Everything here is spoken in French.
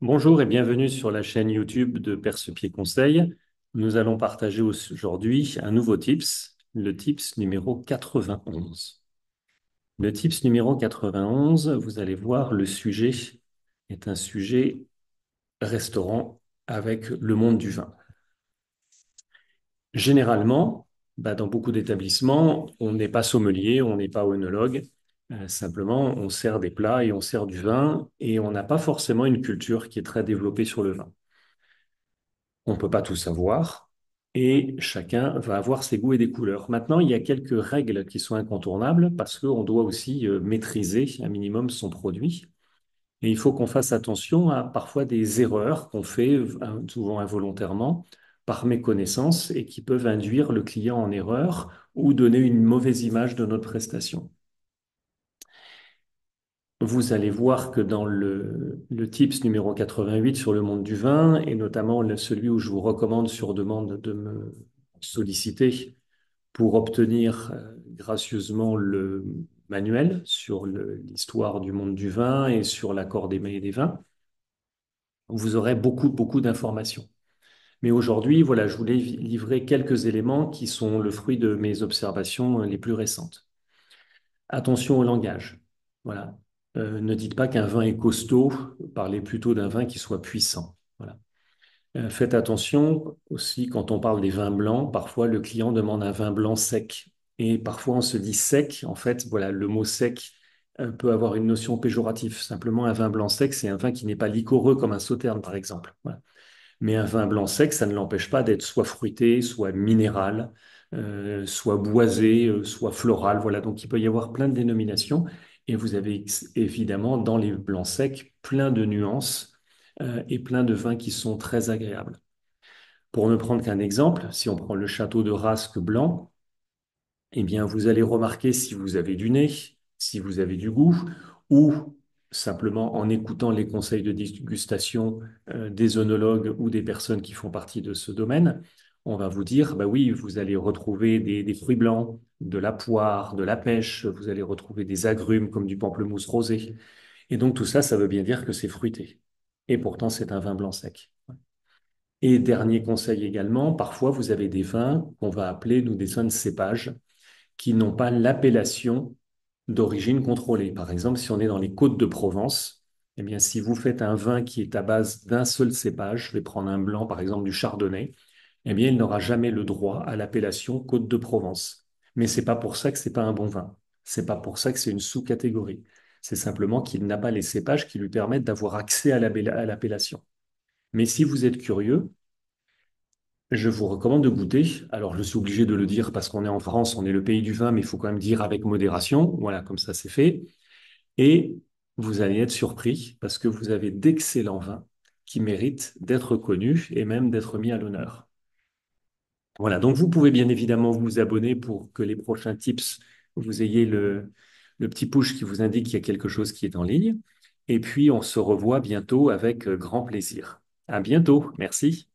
Bonjour et bienvenue sur la chaîne YouTube de Percepied Conseil. Nous allons partager aujourd'hui un nouveau tips, le tips numéro 91. Le tips numéro 91, vous allez voir, le sujet est un sujet restaurant avec le monde du vin. Généralement, dans beaucoup d'établissements, on n'est pas sommelier, on n'est pas œnologue. Simplement, on sert des plats et on sert du vin et on n'a pas forcément une culture qui est très développée sur le vin. On ne peut pas tout savoir et chacun va avoir ses goûts et des couleurs. Maintenant, il y a quelques règles qui sont incontournables parce qu'on doit aussi maîtriser un minimum son produit. Et il faut qu'on fasse attention à parfois des erreurs qu'on fait, souvent involontairement, par méconnaissance et qui peuvent induire le client en erreur ou donner une mauvaise image de notre prestation. Vous allez voir que dans le tips numéro 88 sur le monde du vin, et notamment celui où je vous recommande sur demande de me solliciter pour obtenir gracieusement le manuel sur l'histoire du monde du vin et sur l'accord des mets et des vins, vous aurez beaucoup d'informations. Mais aujourd'hui, voilà, je voulais livrer quelques éléments qui sont le fruit de mes observations les plus récentes. Attention au langage. Voilà. Ne dites pas qu'un vin est costaud, parlez plutôt d'un vin qui soit puissant. Voilà. Faites attention aussi quand on parle des vins blancs, parfois le client demande un vin blanc sec. Et parfois on se dit sec, en fait, voilà, le mot sec peut avoir une notion péjorative. Simplement, un vin blanc sec, c'est un vin qui n'est pas liquoreux comme un sauterne, par exemple. Voilà. Mais un vin blanc sec, ça ne l'empêche pas d'être soit fruité, soit minéral, soit boisé, soit floral. Voilà, donc il peut y avoir plein de dénominations. Et vous avez évidemment dans les blancs secs plein de nuances et plein de vins qui sont très agréables. Pour ne prendre qu'un exemple, si on prend le château de Rasque blanc, eh bien, vous allez remarquer si vous avez du nez, si vous avez du goût, ou simplement en écoutant les conseils de dégustation des œnologues ou des personnes qui font partie de ce domaine, on va vous dire, bah oui, vous allez retrouver des fruits blancs, de la poire, de la pêche, vous allez retrouver des agrumes comme du pamplemousse rosé. Et donc tout ça, ça veut bien dire que c'est fruité. Et pourtant, c'est un vin blanc sec. Et dernier conseil également, parfois vous avez des vins qu'on va appeler, nous, des vins de cépage qui n'ont pas l'appellation d'origine contrôlée. Par exemple, si on est dans les Côtes de Provence, eh bien, si vous faites un vin qui est à base d'un seul cépage, je vais prendre un blanc, par exemple du Chardonnay, eh bien, il n'aura jamais le droit à l'appellation Côte de Provence. Mais c'est pas pour ça que c'est pas un bon vin. C'est pas pour ça que c'est une sous-catégorie. C'est simplement qu'il n'a pas les cépages qui lui permettent d'avoir accès à à l'appellation. Mais si vous êtes curieux, je vous recommande de goûter. Alors, je suis obligé de le dire parce qu'on est en France, on est le pays du vin, mais il faut quand même dire avec modération. Voilà, comme ça c'est fait. Et vous allez être surpris parce que vous avez d'excellents vins qui méritent d'être connus et même d'être mis à l'honneur. Voilà, donc vous pouvez bien évidemment vous abonner pour que les prochains tips, vous ayez le petit push qui vous indique qu'il y a quelque chose qui est en ligne. Et puis, on se revoit bientôt avec grand plaisir. À bientôt. Merci.